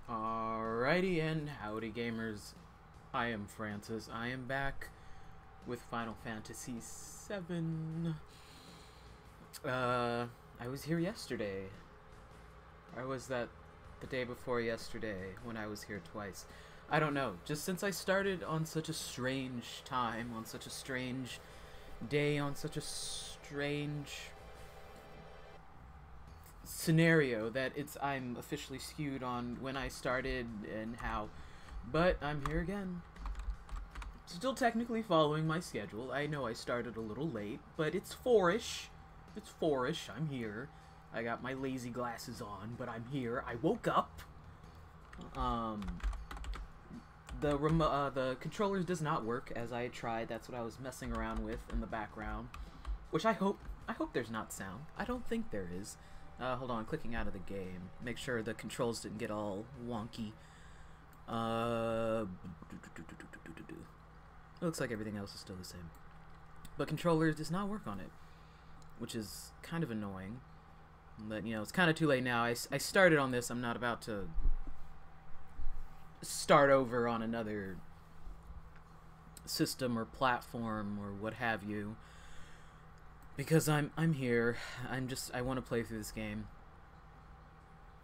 Alrighty, and howdy gamers, I am Francis. I am back with Final Fantasy VII. I was here yesterday. Or was that the day before yesterday when I was here twice? I don't know. Just since I started on such a strange time, on such a strange day, on such a strange scenario that I'm officially skewed on when I started and how, but I'm here again. Still technically following my schedule. I know I started a little late, but it's 4-ish. It's 4-ish. I'm here. I got my lazy glasses on, but I'm here. I woke up. The controllers does not work as I tried. That's what I was messing around with in the background, which I hope there's not sound. I don't think there is. Hold on, clicking out of the game. Make sure the controls didn't get all wonky. It looks like everything else is still the same. But controller does not work on it, which is kind of annoying. But, you know, it's kind of too late now. I started on this. I'm not about to start over on another system or platform or what have you. Because I'm here. I want to play through this game.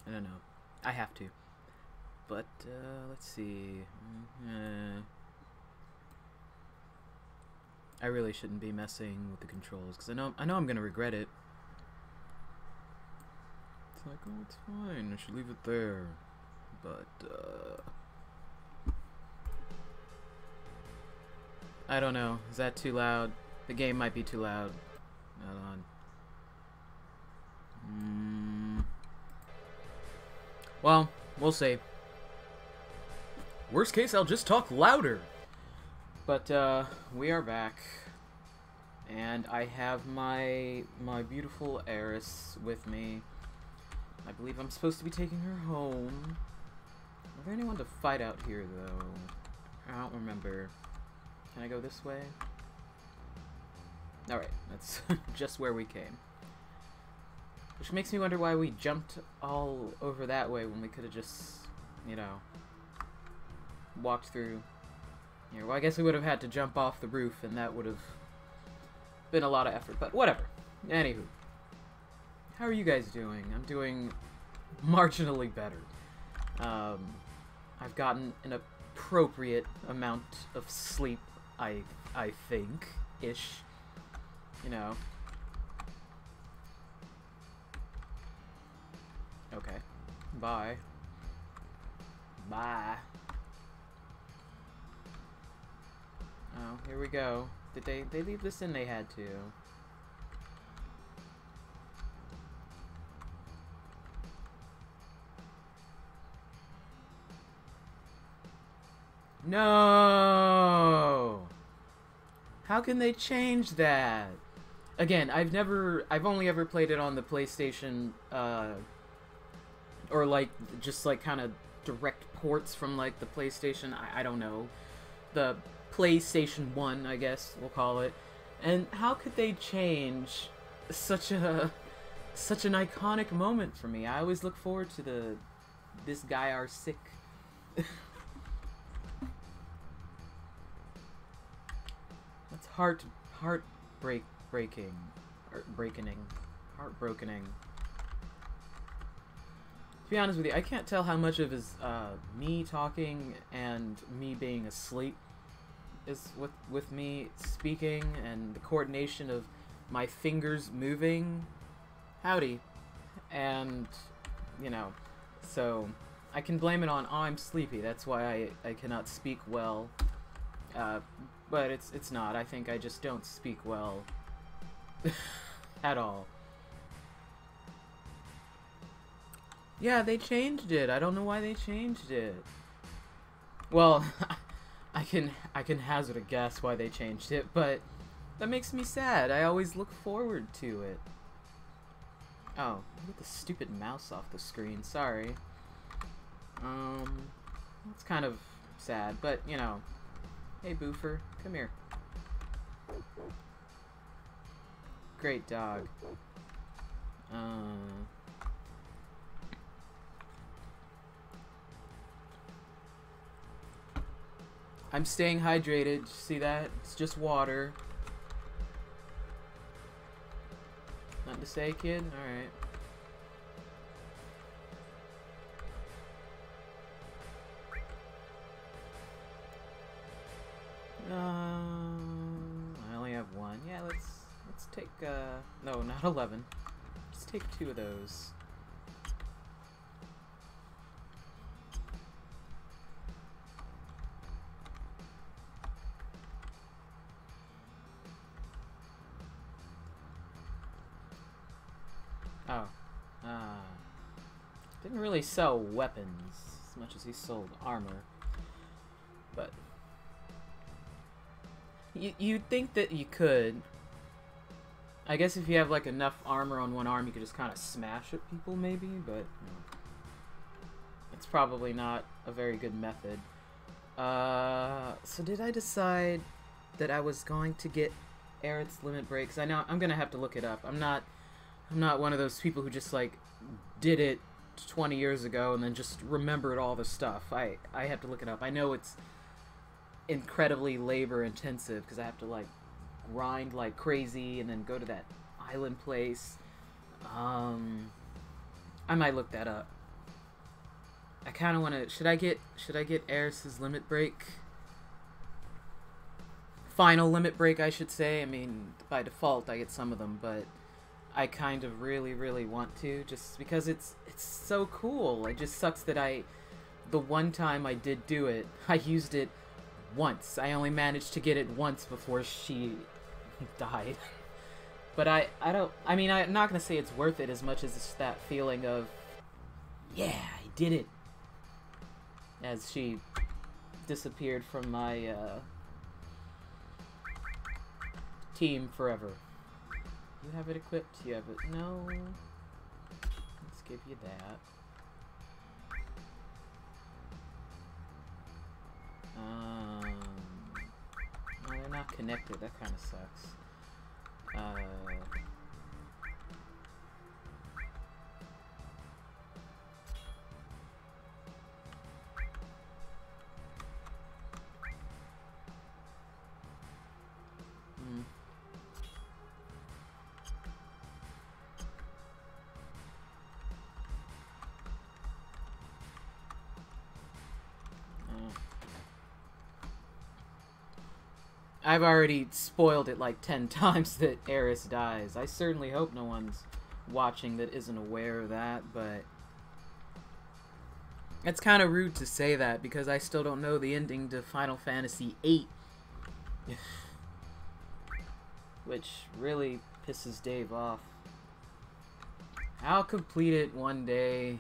I don't know. I have to. But let's see. I really shouldn't be messing with the controls because I know I'm gonna regret it. It's like, oh, it's fine. I should leave it there. But I don't know. Is that too loud? The game might be too loud. Hold on. Well, we'll see. Worst case, I'll just talk louder. But we are back, and I have my beautiful Aeris with me. I believe I'm supposed to be taking her home. Is there anyone to fight out here, though? I don't remember. Can I go this way? Alright, that's just where we came. Which makes me wonder why we jumped all over that way when we could have just, you know, walked through here. Well, I guess we would have had to jump off the roof, and that would have been a lot of effort, but whatever. Anywho. How are you guys doing? I'm doing marginally better. I've gotten an appropriate amount of sleep, I think-ish. You know. Okay. Bye. Bye. Oh, here we go. Did they leave this in? They had to. No! How can they change that? Again, I've only ever played it on the PlayStation, or like, just like kind of direct ports from like the PlayStation, I don't know. The PlayStation 1, I guess we'll call it. And how could they change such an iconic moment for me? I always look forward to this guy are sick. That's heartbreaking. To be honest with you, I can't tell how much of his me talking and me being asleep is with me speaking, and the coordination of my fingers moving. Howdy. And, you know, so I can blame it on, oh, I'm sleepy, that's why I cannot speak well. But it's not. I think I just don't speak well at all. Yeah, they changed it. I don't know why they changed it. Well, I can hazard a guess why they changed it, but that makes me sad. I always look forward to it. Oh, get the stupid mouse off the screen. Sorry. It's kind of sad, but you know. Hey, Boofer, come here. Great dog. I'm staying hydrated. See that? It's just water. Nothing to say, kid? Alright. I only have one. Yeah, let's take, no, not 11. Let's take 2 of those. Oh. Didn't really sell weapons as much as he sold armor. But you'd think that you could. I guess if you have like enough armor on one arm, you could just kind of smash at people maybe, but it's probably not a very good method. So did I decide that I was going to get Aeris limit breaks? I know I'm gonna have to look it up. I'm not one of those people who just like did it 20 years ago and then just remembered all the stuff. I have to look it up. I know it's incredibly labor intensive because I have to like grind like crazy and then go to that island place. I might look that up. I kind of want to. Should I get Aeris's limit break? Final limit break, I should say. I mean, by default, I get some of them, but I kind of really want to, just because it's so cool. It just sucks that the one time I did do it, I used it once. I only managed to get it once before she died. But I mean, I'm not gonna say it's worth it as much as it's that feeling of, yeah, I did it. As she disappeared from my team forever. You have it equipped? You have it? No. Let's give you that. No, they're not connected. That kind of sucks. I've already spoiled it like 10 times that Aeris dies. I certainly hope no one's watching that isn't aware of that, but It's kind of rude to say that because I still don't know the ending to Final Fantasy VIII. Which really pisses Dave off. I'll complete it one day.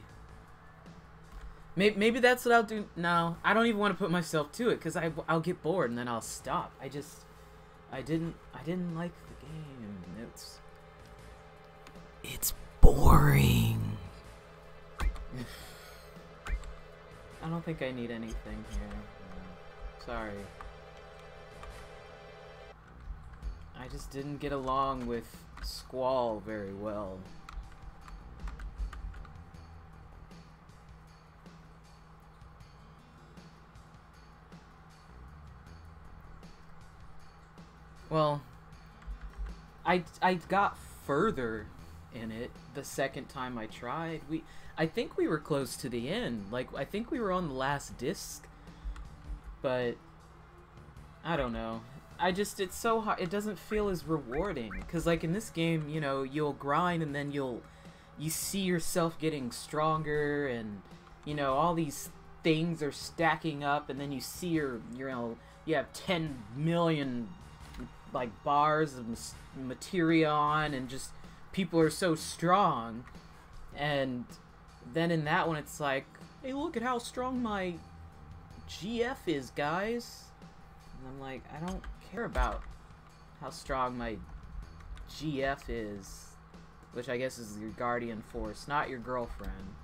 Maybe that's what I'll do. No, I don't even want to put myself to it because I'll get bored and then I'll stop. I didn't like the game. It's boring. I don't think I need anything here. Sorry. I just didn't get along with Squall very well. Well, I got further in it the second time I tried. I think we were close to the end. Like, I think we were on the last disc. But I don't know. It's so hard. It doesn't feel as rewarding. Because, like, in this game, you know, you'll grind and then you see yourself getting stronger and, you know, all these things are stacking up and then you see you have 10 million, like, bars of materia on and just people are so strong. And then in that one, it's like, hey, look at how strong my GF is, guys. And I'm like, I don't care about how strong my GF is, which I guess is your guardian force, not your girlfriend,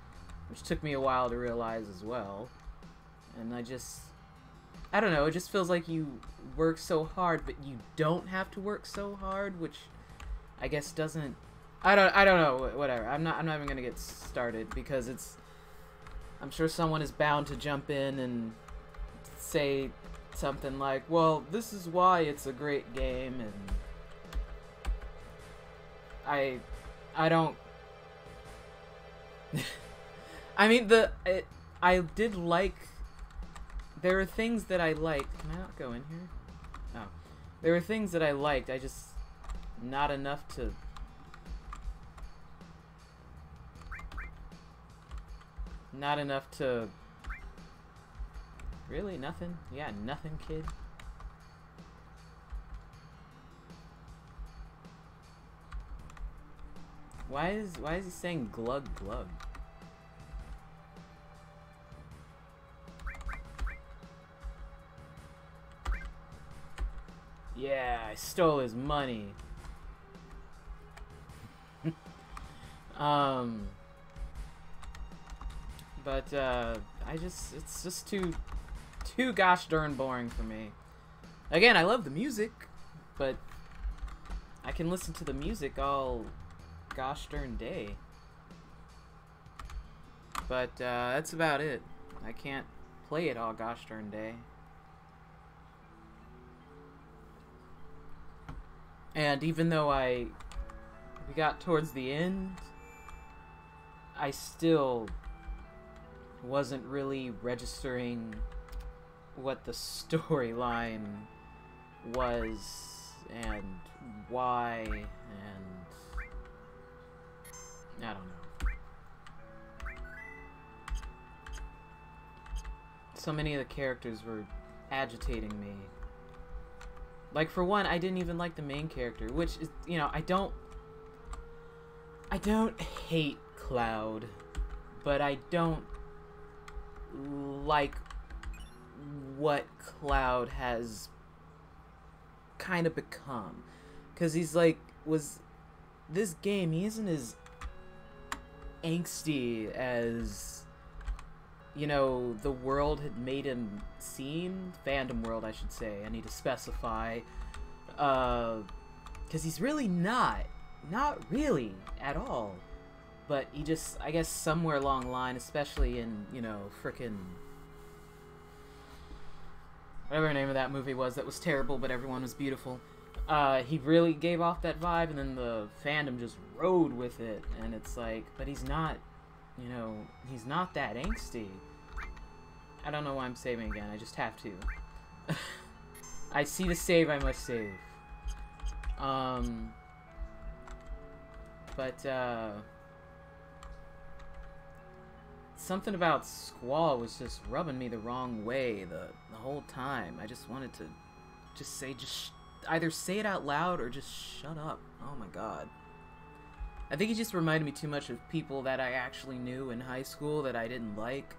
which took me a while to realize as well. And I don't know, it just feels like you work so hard, but you don't have to work so hard, which I guess doesn't. I don't know. Whatever. I'm not even gonna get started because I'm sure someone is bound to jump in and say something like, "Well, this is why it's a great game," and I don't. I mean, I did like. There are things that I liked. Can I not go in here? Oh. There were things that I liked. I just not enough to. Not enough to. Really? Nothing? Yeah, nothing, kid. Why is he saying glug glug? Yeah, I stole his money. But it's just too gosh darn boring for me. Again, I love the music, but I can listen to the music all gosh darn day. But that's about it. I can't play it all gosh darn day. And even though we got towards the end, I still wasn't really registering what the storyline was and why, and I don't know. So many of the characters were agitating me. Like, for one, I didn't even like the main character, which is, you know, I don't hate Cloud, but I don't like what Cloud has kind of become. Because he's like, this game, he isn't as angsty as, you know, the world had made him seem. Fandom world, I should say. I need to specify. Because he's really not really at all. But he just, I guess somewhere along the line, especially in, you know, frickin' whatever the name of that movie was that was terrible, but everyone was beautiful. He really gave off that vibe, and then the fandom just rode with it. And it's like, but he's not, you know, he's not that angsty. I don't know why I'm saving again. I just have to. I see the save, I must save. something about Squall was just rubbing me the wrong way the whole time. I just wanted to just either say it out loud or just shut up. Oh my god. I think he just reminded me too much of people that I actually knew in high school that I didn't like.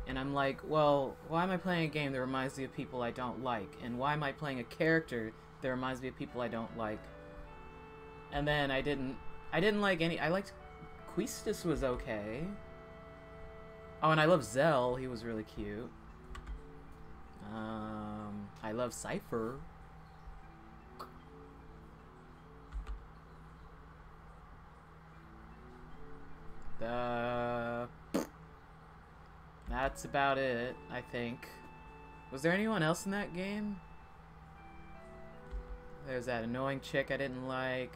And I'm like, well, why am I playing a game that reminds me of people I don't like? And why am I playing a character that reminds me of people I don't like? And then I didn't like any. I liked Quistis was okay. Oh, and I love Zell. He was really cute. I love Cypher. That's about it, I think. Was there anyone else in that game? There's that annoying chick I didn't like.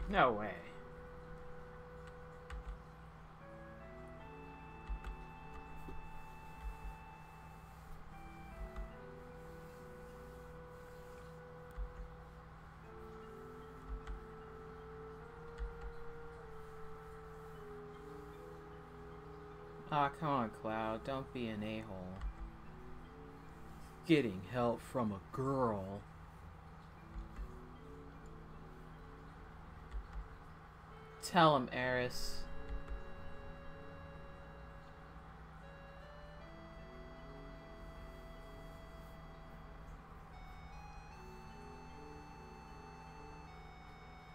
No way. Aw, come on, Cloud. Don't be an a-hole. Getting help from a girl. Tell him, Aeris.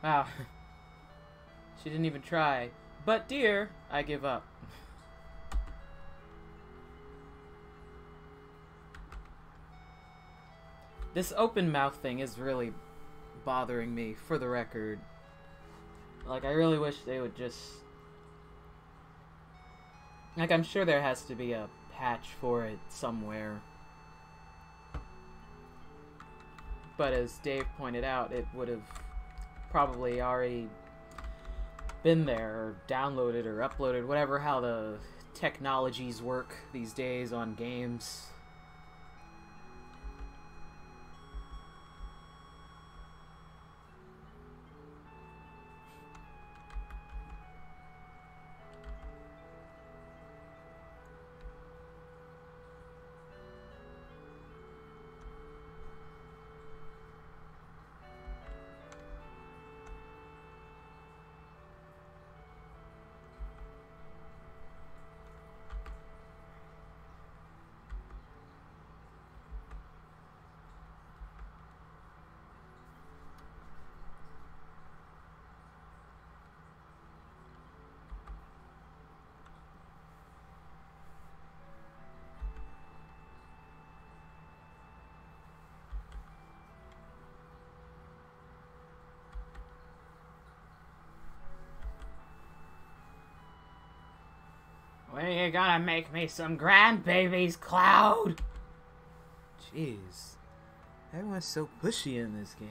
Wow. She didn't even try. But, dear, I give up. This open mouth thing is really bothering me, for the record. Like, I really wish they would just... Like, I'm sure there has to be a patch for it somewhere. But as Dave pointed out, it would have probably already been there, or downloaded, or uploaded, whatever how the technologies work these days on games. When are you gonna make me some grandbabies, Cloud? Jeez. Everyone's so pushy in this game.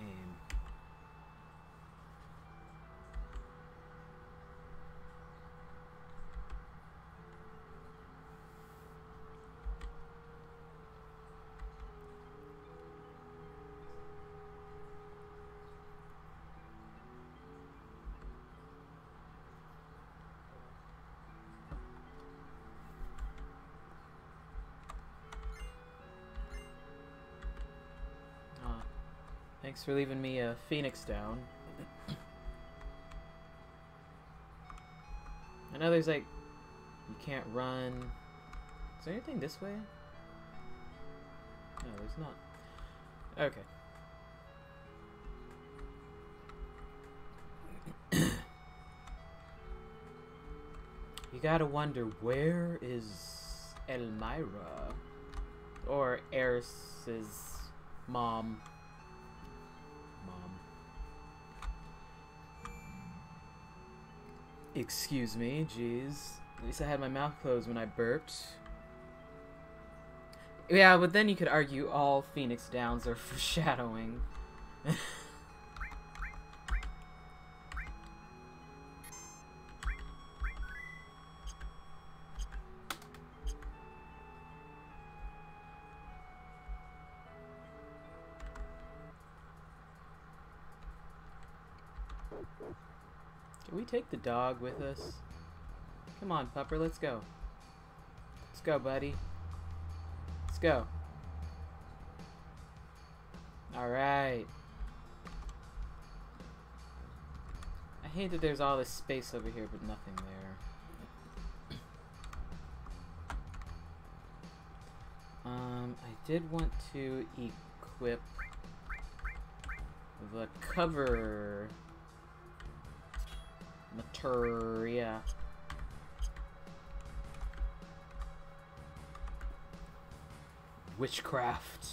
Thanks for leaving me a Phoenix down. I know there's like, you can't run. Is there anything this way? No, there's not. Okay. You gotta wonder, where is Elmira? Or Aeris's mom. Excuse me, jeez. At least I had my mouth closed when I burped. Yeah, but then you could argue all Phoenix Downs are foreshadowing. Can we take the dog with us? Come on, pupper, let's go. Let's go, buddy. Let's go. Alright. I hate that there's all this space over here, but nothing there. I did want to equip the cover materia. Witchcraft.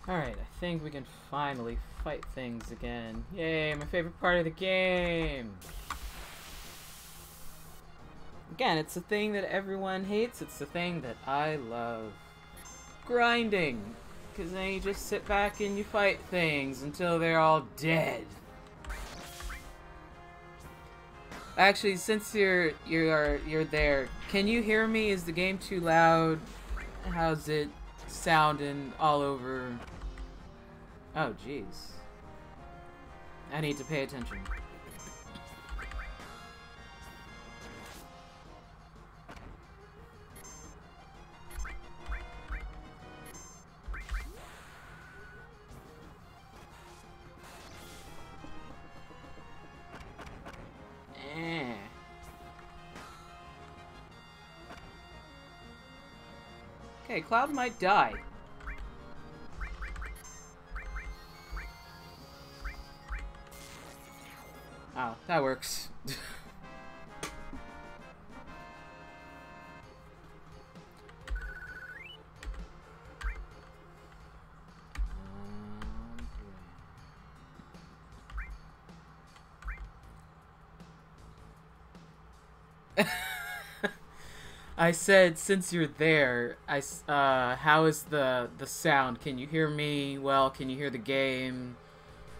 Alright, I think we can finally fight things again. Yay, my favorite part of the game! Again, it's a thing that everyone hates, it's the thing that I love. Grinding! Because then you just sit back and you fight things until they're all dead. Actually, since you're there, can you hear me? Is the game too loud? How's it sounding all over? Oh, jeez. I need to pay attention. Okay, Cloud might die. Oh, that works. I said, since you're there, how is the sound? Can you hear me well? Can you hear the game?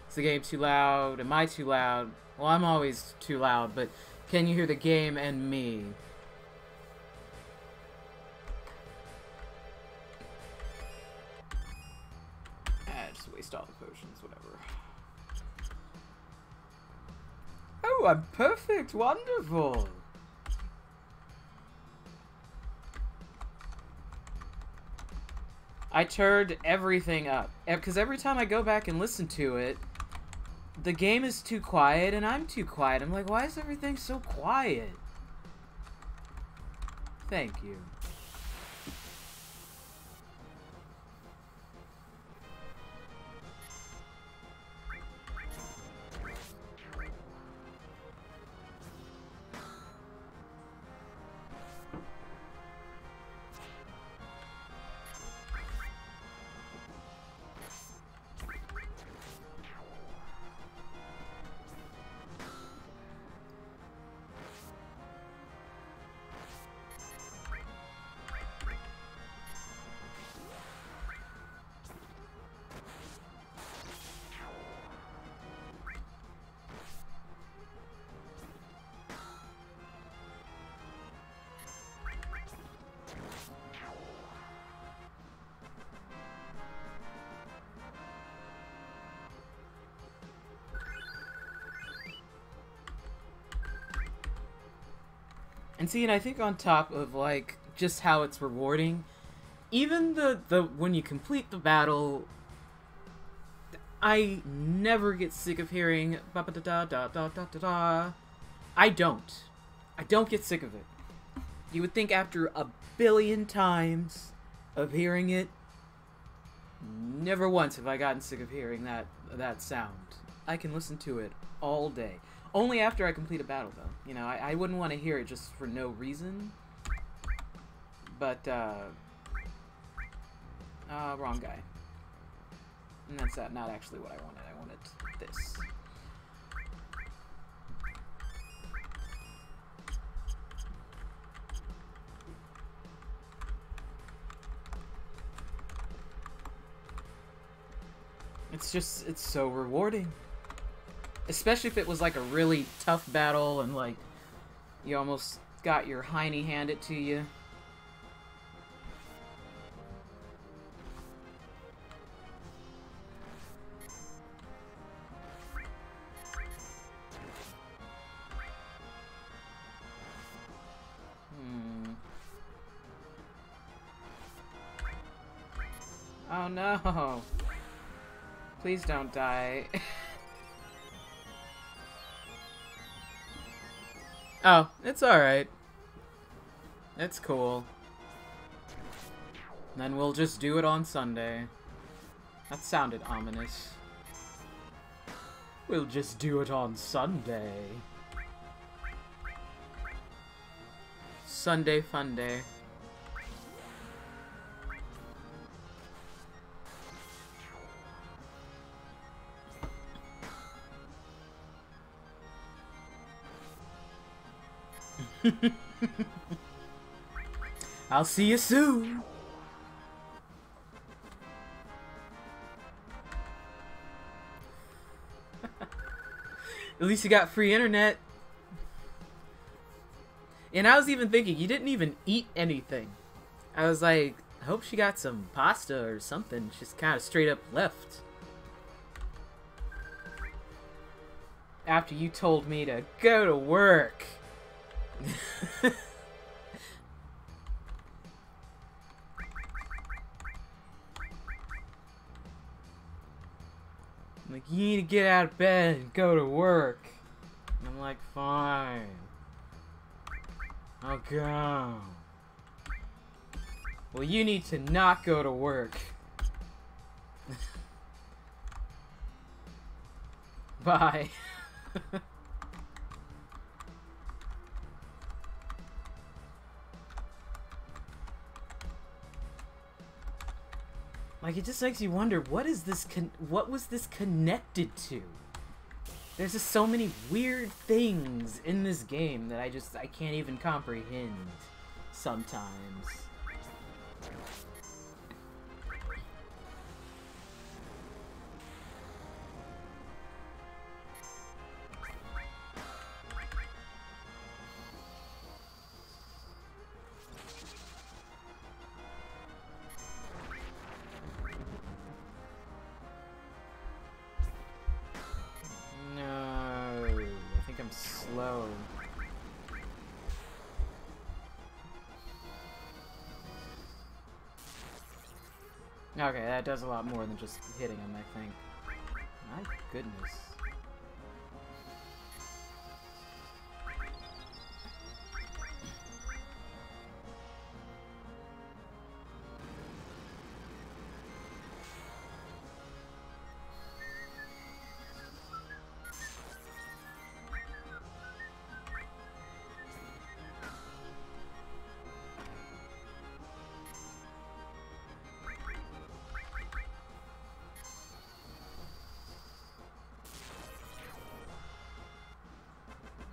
Is the game too loud? Am I too loud? Well, I'm always too loud, but can you hear the game and me? Just waste all the potions, whatever. Oh, I'm perfect! Wonderful! I turned everything up, because every time I go back and listen to it, the game is too quiet and I'm too quiet. I'm like, why is everything so quiet? Thank you. And see, and I think on top of, like, just how it's rewarding, even the when you complete the battle, I never get sick of hearing ba-ba-da-da-da-da-da-da. I don't get sick of it. You would think after a billion times of hearing it, never once have I gotten sick of hearing that sound. I can listen to it all day. Only after I complete a battle, though. You know, I wouldn't want to hear it just for no reason. But, wrong guy. And that's not actually what I wanted. I wanted this. it's so rewarding. Especially if it was like a really tough battle and like you almost got your hiney handed to you. Oh no! Please don't die. Oh, it's alright. It's cool. Then we'll just do it on Sunday. That sounded ominous. We'll just do it on Sunday. Sunday fun day. I'll see you soon. At least you got free internet. And I was even thinking, you didn't even eat anything. I was like, I hope she got some pasta or something. She's kind of straight up left. After you told me to go to work. I'm like, you need to get out of bed and go to work. And I'm like, fine. I'll go. Well, you need to not go to work. Bye. Like, it just makes you wonder, what is this what was this connected to? There's just so many weird things in this game that I can't even comprehend sometimes. Slow. Okay, that does a lot more than just hitting him, I think. My goodness.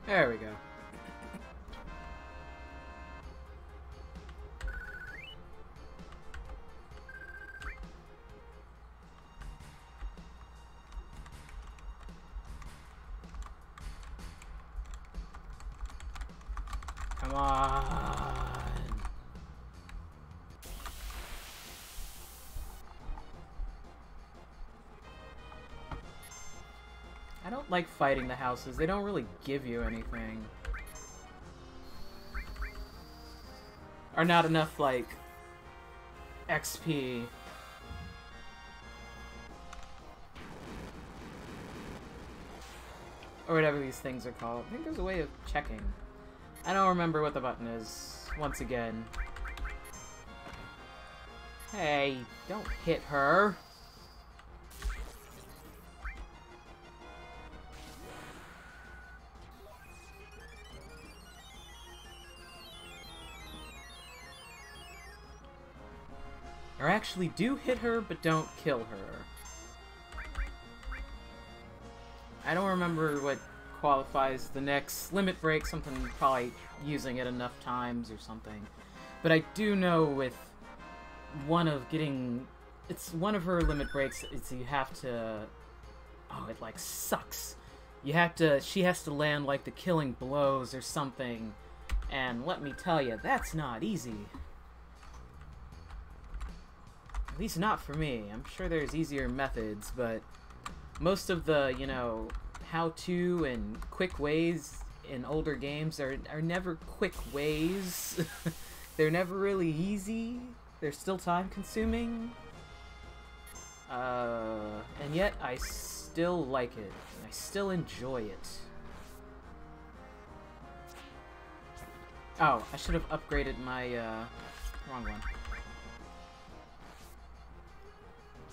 There we go. Come on. I don't like fighting the houses. They don't really give you anything. Or not enough, like, XP. Or whatever these things are called. I think there's a way of checking. I don't remember what the button is, once again. Hey, don't hit her. Or actually do hit her, but don't kill her. I don't remember what qualifies the next limit break, something probably using it enough times or something. But I do know with one of getting it's one of her limit breaks. It's you have to. Oh, it like sucks. She has to land like the killing blows or something, and let me tell you, that's not easy. At least not for me. I'm sure there's easier methods, but most of the, you know, how-to and quick ways in older games are never quick ways. They're never really easy. They're still time-consuming. And yet I still like it. I still enjoy it. Oh, I should have upgraded my, wrong one.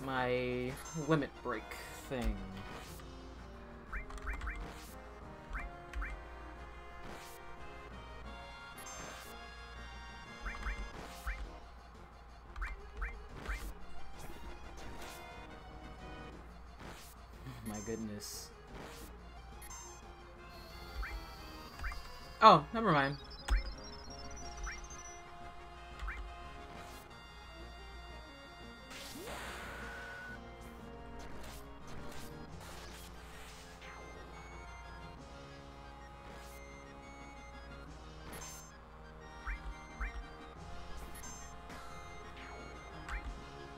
My limit break thing. My goodness. Oh, never mind.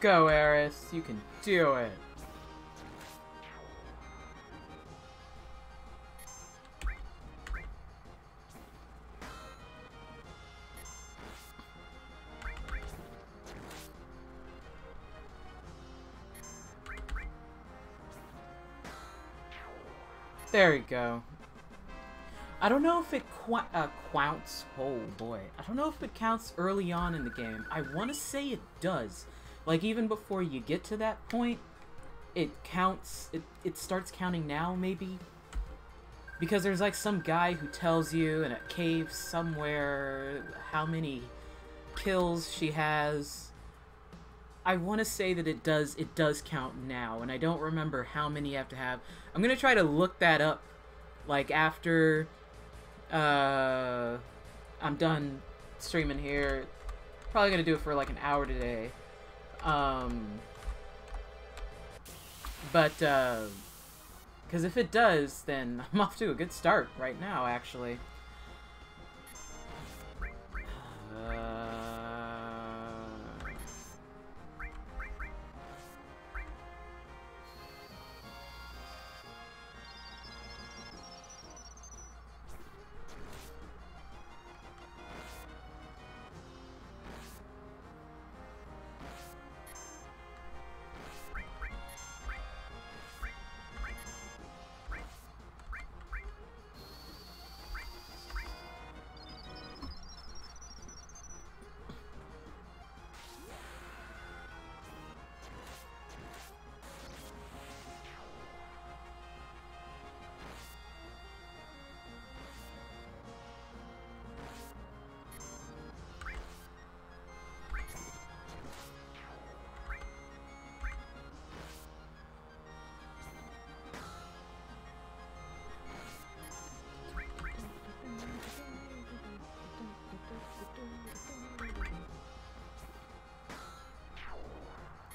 Go, Aeris. You can do it. There we go. I don't know if it counts. Oh boy. I don't know if it counts early on in the game. I want to say it does. Like, even before you get to that point, it counts. It starts counting now, maybe? Because there's, like, some guy who tells you in a cave somewhere how many kills she has. I want to say that it does count now, and I don't remember how many you have to have. I'm going to try to look that up, like, after I'm done streaming here. Probably going to do it for, like, an hour today. Because if it does, then I'm off to a good start right now, actually.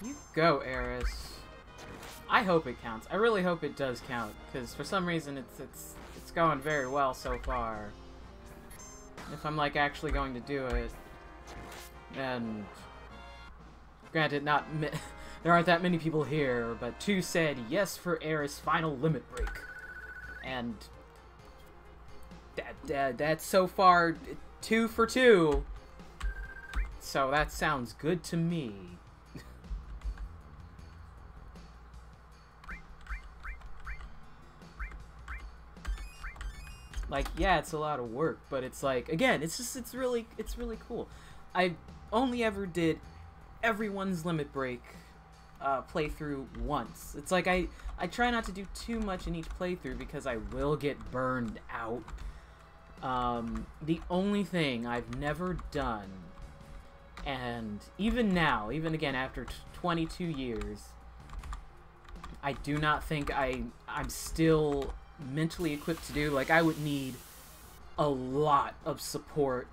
You go, Aeris. I hope it counts. I really hope it does count, because for some reason it's going very well so far. If I'm like actually going to do it, and granted, there aren't that many people here, but 2 said yes for Aeris' final limit break, and that's so far 2 for 2. So that sounds good to me. Like, yeah, it's a lot of work, but it's like, again, it's really cool. I only ever did everyone's limit break playthrough once. It's like I try not to do too much in each playthrough because I will get burned out. The only thing I've never done, and even now, even again after 22 years, I do not think I'm still mentally equipped to do. Like, I would need a lot of support.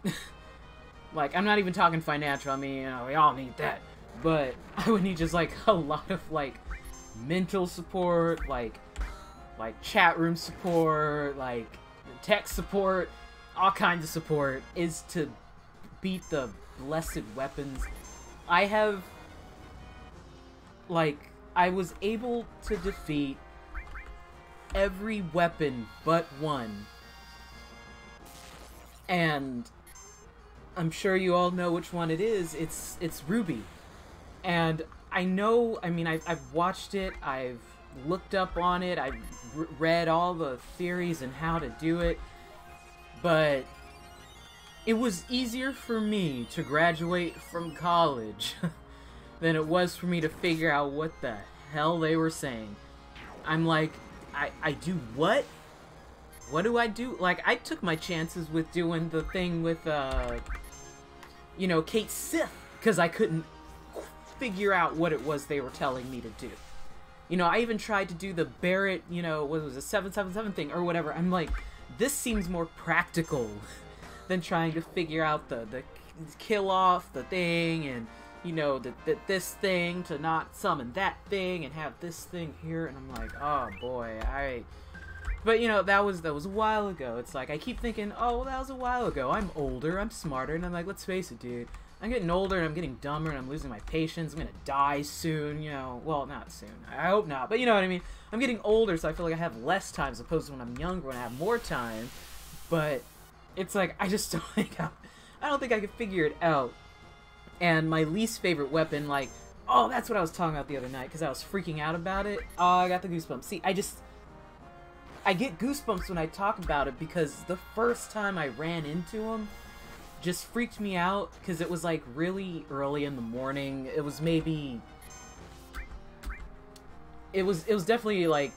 Like, I'm not even talking financial. I mean, you know, we all need that. but I would need just, like, a lot of, like, mental support, like chat room support, like, tech support, all kinds of support, is to beat the blessed weapons. I have, like, I was able to defeat every weapon but one. And I'm sure you all know which one it is. It's Ruby. And I know, I mean, I've watched it, I've looked up on it, I've read all the theories and how to do it, but it was easier for me to graduate from college than it was for me to figure out what the hell they were saying. I'm like, I do what? What do I do? Like, I took my chances with doing the thing with, you know, Kate Sith, because I couldn't figure out what it was they were telling me to do. You know, I even tried to do the Barrett, you know, what was it, 777 thing, or whatever. I'm like, this seems more practical than trying to figure out the kill off the thing, and, you know, this thing to not summon that thing, and have this thing here, and I'm like, oh boy, But, you know, that was a while ago. It's like, I keep thinking, oh, well, that was a while ago. I'm older, I'm smarter, and I'm like, let's face it, dude. I'm getting older, and I'm getting dumber, and I'm losing my patience. I'm gonna die soon, you know. Well, not soon. I hope not, but you know what I mean. I'm getting older, so I feel like I have less time as opposed to when I'm younger, when I have more time. But it's like, I just don't think I don't think I can figure it out. And my least favorite weapon, like, oh, that's what I was talking about the other night, because I was freaking out about it. Oh, I got the goosebumps. See, I get goosebumps when I talk about it, because the first time I ran into him just freaked me out, because it was like really early in the morning. It was maybe, it was definitely like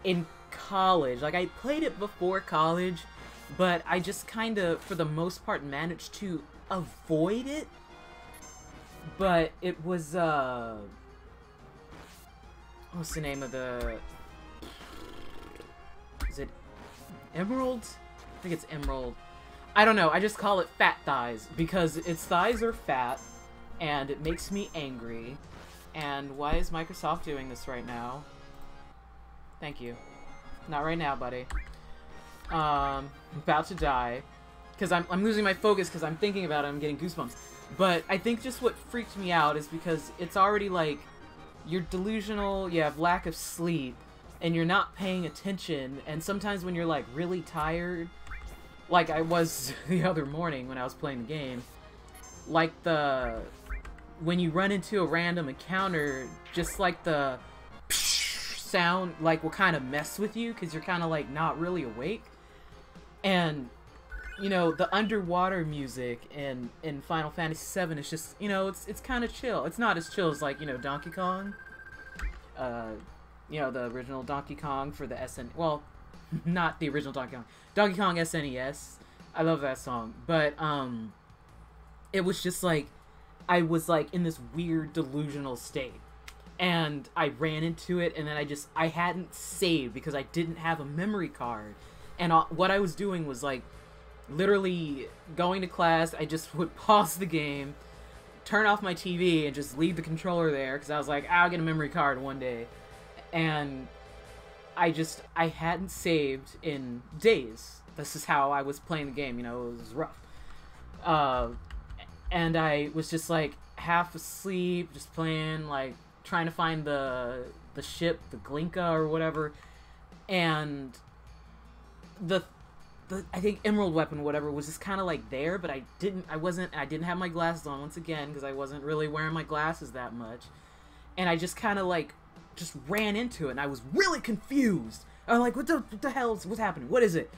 in college. Like, I played it before college, but I just kind of, for the most part, managed to avoid it. But it was, what's the name of the, is it Emerald? I think it's Emerald. I don't know, I just call it Fat Thighs, because its thighs are fat, and it makes me angry. And why is Microsoft doing this right now? Thank you. Not right now, buddy. I'm about to die. Because I'm losing my focus because I'm thinking about it, I'm getting goosebumps. But I think just what freaked me out is because it's already like, you're delusional, you have lack of sleep, and you're not paying attention, and sometimes when you're like really tired, like I was the other morning when I was playing the game, like when you run into a random encounter, just like the sound, like, will kind of mess with you, because you're kind of like not really awake. And, you know, the underwater music in Final Fantasy VII is just, you know, it's kind of chill. It's not as chill as, like, you know, Donkey Kong. You know, the original Donkey Kong for the SN... Well, not the original Donkey Kong. Donkey Kong SNES. I love that song. But, it was just like, I was, like, in this weird delusional state. And I ran into it, and then I hadn't saved because I didn't have a memory card. And what I was doing was, like, literally going to class, I just would pause the game, turn off my TV, and just leave the controller there, because I was like, I'll get a memory card one day. And I hadn't saved in days. This is how I was playing the game, you know, it was rough. And I was just, like, half asleep, just playing, like, trying to find the ship, the Glinka or whatever, and I think Emerald Weapon, whatever, was just kind of like there, but I didn't have my glasses on once again, because I wasn't really wearing my glasses that much, and I just kind of like, just ran into it, and I was really confused. I was like, what the hell what's happening? What is it?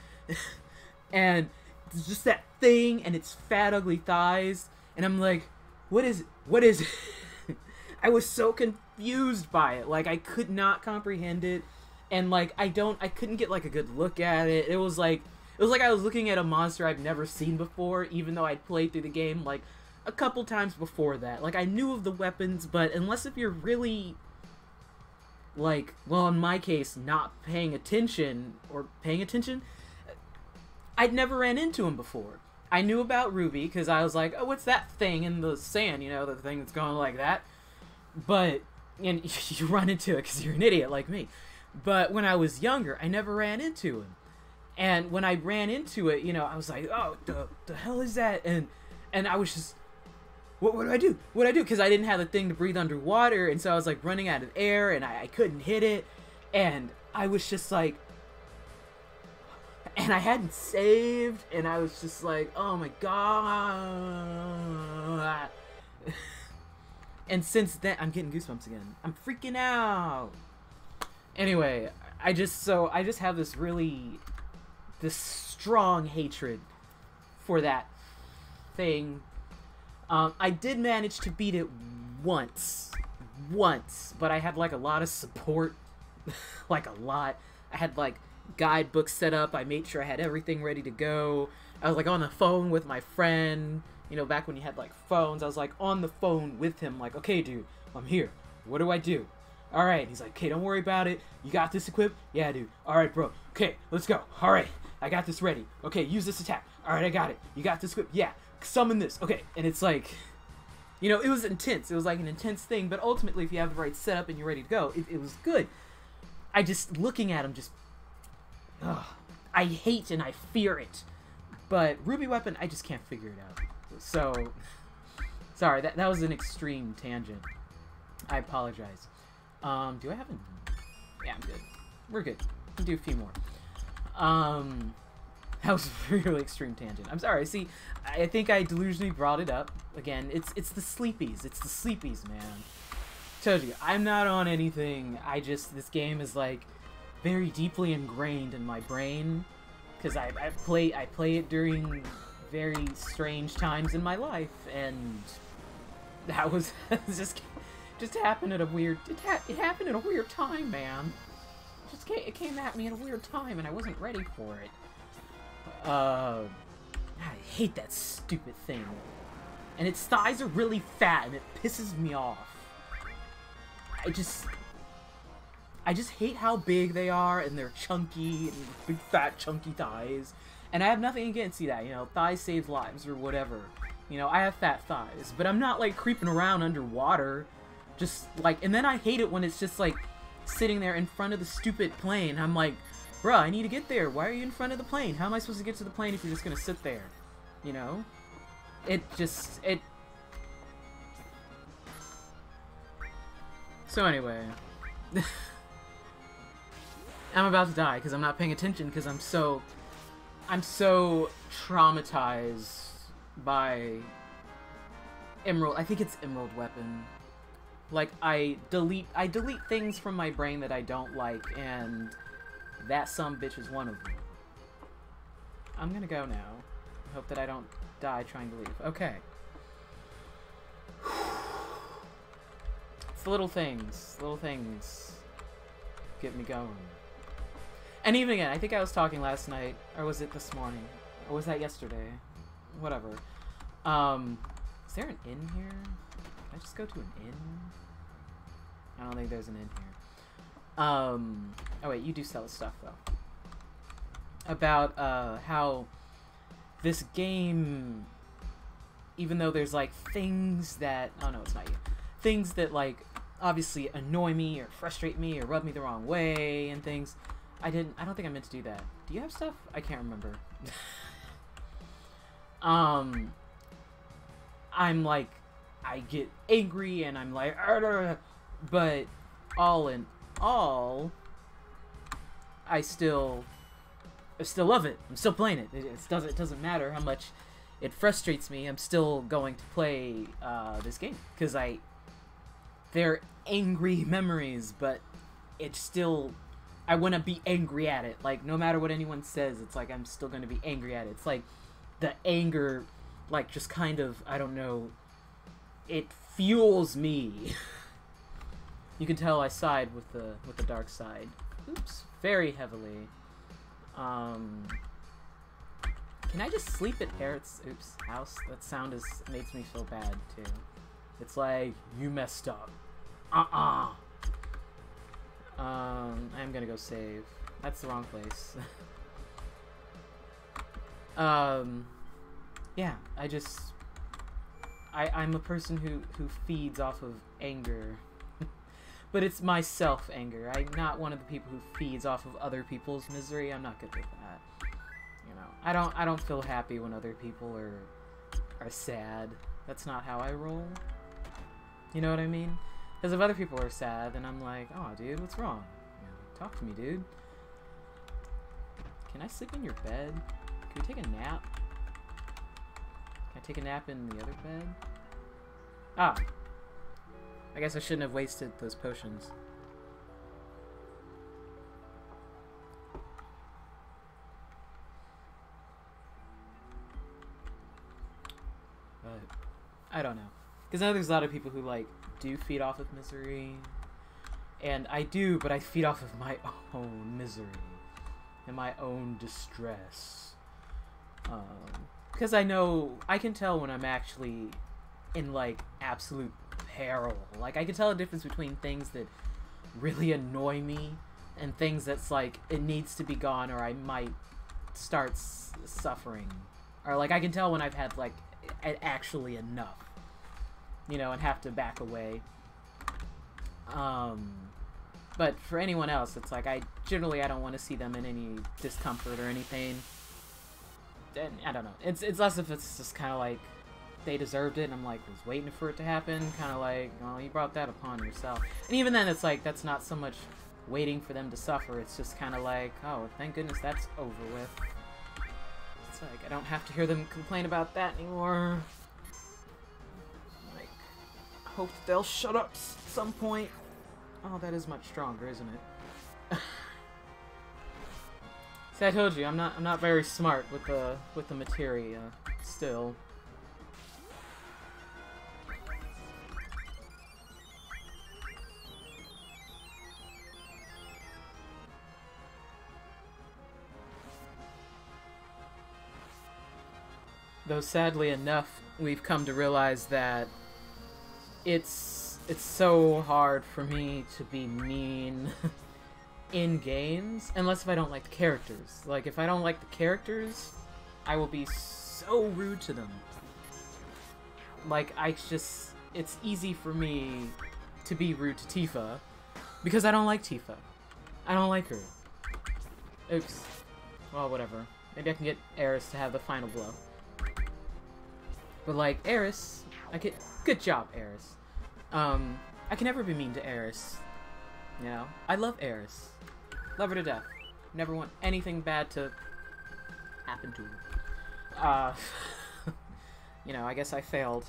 And it's just that thing, and its fat, ugly thighs, and I'm like, what is it? What is it? I was so confused by it, like, I could not comprehend it, and, like, I couldn't get, like, a good look at it. It was like I was looking at a monster I've never seen before, even though I'd played through the game, like, a couple times before that. Like, I knew of the weapons, but unless if you're really, like, well, in my case, not paying attention, I'd never ran into him before. I knew about Ruby because I was like, oh, what's that thing in the sand? You know, the thing that's going like that. But and you run into it because you're an idiot like me. But when I was younger, I never ran into him. And when I ran into it, you know, I was like, oh, the hell is that? And I was just, what do I do? What do I do? Because I didn't have the thing to breathe underwater, and so I was like running out of air, and I couldn't hit it, and I was just like, and I hadn't saved, and I was just like, oh my god. And since then, I'm getting goosebumps again. I'm freaking out. Anyway, I just have this strong hatred for that thing. I did manage to beat it once, but I had like a lot of support, like a lot. I had like guidebooks set up. I made sure I had everything ready to go. I was like on the phone with my friend, you know, back when you had like phones. I was like on the phone with him, like, okay, dude, I'm here. What do I do? All right. He's like, okay, don't worry about it. You got this equipped? Yeah, dude. All right, bro. Okay, let's go. All right, I got this ready. Okay, use this attack. All right, I got it. You got this equipped? Yeah. Summon this. Okay, and it's like, you know, it was intense. It was like an intense thing, but ultimately, if you have the right setup and you're ready to go, it was good. I just, looking at him, just, ugh, I hate and I fear it. But Ruby Weapon, I just can't figure it out. So, sorry, that was an extreme tangent. I apologize. Do I have a... Yeah, I'm good. We're good. We can do a few more. That was a really extreme tangent. I'm sorry. See, I think I delusionally brought it up. Again, it's the sleepies. It's the sleepies, man. Told you, I'm not on anything. This game is like very deeply ingrained in my brain because I play it during very strange times in my life, and that was just happened at a weird. It happened at a weird time, man. It came at me at a weird time, and I wasn't ready for it. I hate that stupid thing. And its thighs are really fat, and it pisses me off. I just hate how big they are, and they're chunky, and big fat chunky thighs. And I have nothing against that, you know, thighs save lives, or whatever. You know, I have fat thighs, but I'm not, like, creeping around underwater. Just, like, and then I hate it when it's just, like, sitting there in front of the stupid plane. I'm like, bruh, I need to get there. Why are you in front of the plane? How am I supposed to get to the plane if you're just gonna sit there? You know? So anyway. I'm about to die because I'm not paying attention because I'm so traumatized by Emerald. I think it's Emerald Weapon. Like, I delete things from my brain that I don't like, and that sumbitch is one of them. I'm gonna go now. I hope that I don't die trying to leave. Okay. It's the little things. Little things get me going. And even again, I think I was talking last night, or was it this morning? Or was that yesterday? Whatever. Is there an inn here? Can I just go to an inn? I don't think there's an inn here. Oh wait, you do sell stuff though. About how this game, even though there's like things that, oh no, it's not you. Things that like obviously annoy me or frustrate me or rub me the wrong way and things. I don't think I meant to do that. Do you have stuff? I can't remember. I'm like, I get angry and I'm like, argh, but all in all, I still love it. I'm still playing it. It doesn't matter how much it frustrates me. I'm still going to play this game because they're angry memories, but it's still, I want to be angry at it. Like, no matter what anyone says, it's like I'm still going to be angry at it. It's like the anger, like, just kind of, I don't know, it fuels me. You can tell I side with the dark side. Oops, very heavily. Can I just sleep at Parrot's house? That sound makes me feel bad too. It's like, you messed up. I'm gonna go save. That's the wrong place. yeah, I'm a person who feeds off of anger. But it's myself anger. I'm not one of the people who feeds off of other people's misery. I'm not good with that. You know, I don't feel happy when other people are sad. That's not how I roll. You know what I mean? Because if other people are sad, then I'm like, oh, dude, what's wrong? You know, talk to me, dude. Can I sleep in your bed? Can we take a nap? Can I take a nap in the other bed? Ah. I guess I shouldn't have wasted those potions. But I don't know. Because I know there's a lot of people who, like, do feed off of misery. And I do, but I feed off of my own misery. And my own distress. Because I know, I can tell when I'm actually in, like, absolute peril. Like, I can tell the difference between things that really annoy me and things that's like, it needs to be gone or I might start suffering. Or, like, I can tell when I've had, like, actually enough. You know, and have to back away. But for anyone else, it's like, I don't want to see them in any discomfort or any pain. And I don't know. It's less if it's just kind of like, they deserved it, and I'm like, was waiting for it to happen, kind of like, well, you brought that upon yourself. And even then, it's like, that's not so much waiting for them to suffer, it's just kind of like, oh, thank goodness that's over with. It's like, I don't have to hear them complain about that anymore. Like, I hope they'll shut up at some point. Oh, that is much stronger, isn't it? See, I told you, I'm not very smart with the materia, still. Though sadly enough, we've come to realize that it's so hard for me to be mean in games, unless if I don't like the characters. Like, if I don't like the characters, I will be so rude to them. Like, it's easy for me to be rude to Tifa, because I don't like Tifa. I don't like her. Oops. Well, whatever. Maybe I can get Aeris to have the final blow. But, like, Aeris, good job, Aeris. I can never be mean to Aeris. You know? I love Aeris. Love her to death. Never want anything bad to happen to her. You know, I guess I failed.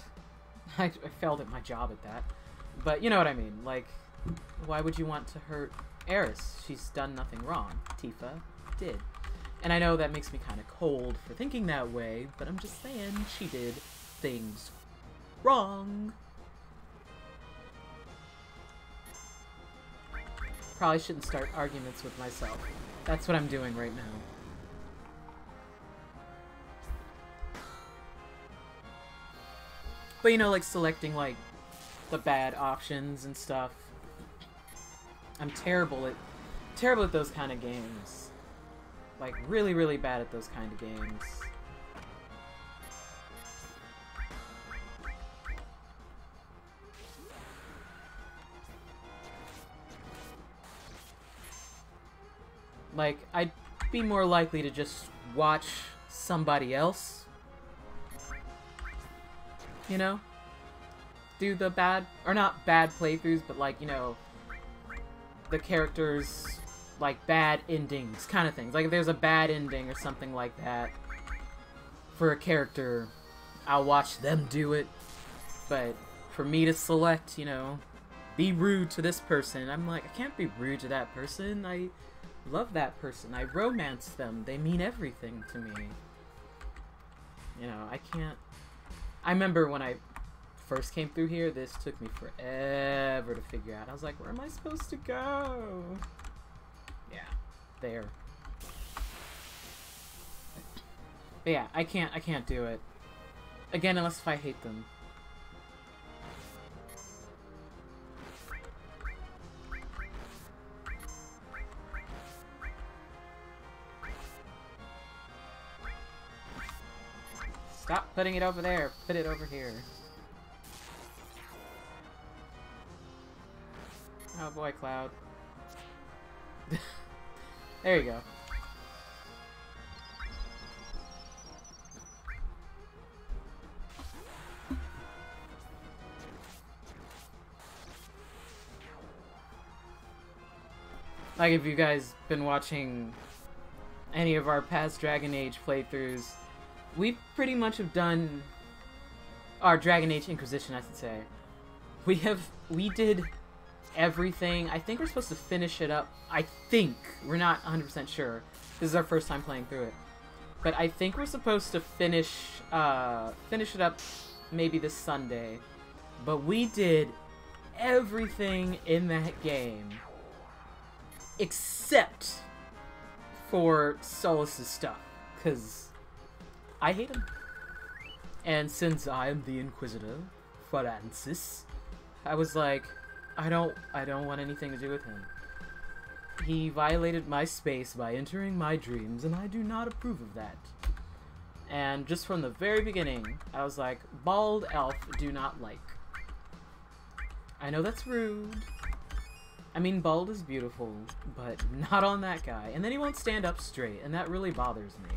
I failed at my job at that. But you know what I mean. Like, why would you want to hurt Aeris? She's done nothing wrong. Tifa did. And I know that makes me kind of cold for thinking that way, but I'm just saying she did things wrong. Probably shouldn't start arguments with myself. That's what I'm doing right now. But you know, like selecting like the bad options and stuff. I'm terrible at those kind of games. Like really, really bad at those kind of games. Like, I'd be more likely to just watch somebody else, you know, do the bad, or not bad playthroughs, but like, you know, the characters, like, bad endings, kind of things. Like, if there's a bad ending or something like that for a character, I'll watch them do it, but for me to select, you know, be rude to this person, I'm like, I can't be rude to that person. I love that person. I romance them. They mean everything to me. You know, I can't... I remember when I first came through here, this took me forever to figure out. I was like, where am I supposed to go? Yeah, there. But yeah, I can't do it. Again, unless if I hate them. Stop putting it over there. Put it over here. Oh boy, Cloud. There you go. Like, if you guys been watching any of our past Dragon Age playthroughs, we pretty much have done our Dragon Age Inquisition, I should say. We did everything. I think we're supposed to finish it up. I think. We're not 100% sure. This is our first time playing through it. But I think we're supposed to finish it up maybe this Sunday. But we did everything in that game except for Solus's stuff, because I hate him. And since I am the Inquisitor, Francis, I was like, I don't want anything to do with him. He violated my space by entering my dreams, and I do not approve of that. And just from the very beginning, I was like, bald elf do not like. I know that's rude. I mean, bald is beautiful, but not on that guy. And then he won't stand up straight, and that really bothers me.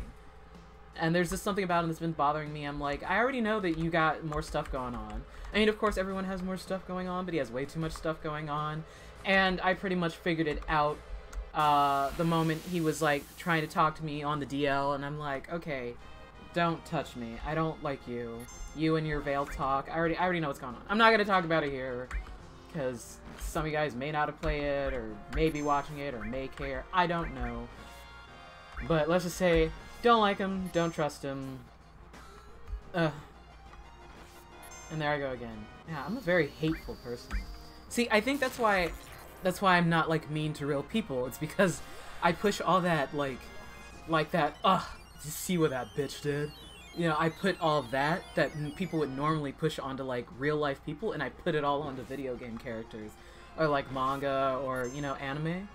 And there's just something about him that's been bothering me. I'm like, I already know that you got more stuff going on. I mean, of course, everyone has more stuff going on, but he has way too much stuff going on. And I pretty much figured it out the moment he was, like, trying to talk to me on the DL, and I'm like, okay, don't touch me. I don't like you. You and your veiled talk. I already know what's going on. I'm not gonna talk about it here, because some of you guys may not have played it, or may be watching it, or may care. I don't know. But let's just say, don't like him, don't trust him. And there I go again. Yeah, I'm a very hateful person. See, I think that's why I'm not, like, mean to real people. It's because I push all that, like that, did you see what that bitch did? You know, I put all that people would normally push onto, like, real-life people, and I put it all onto video game characters. Or, like, manga, or, you know, anime.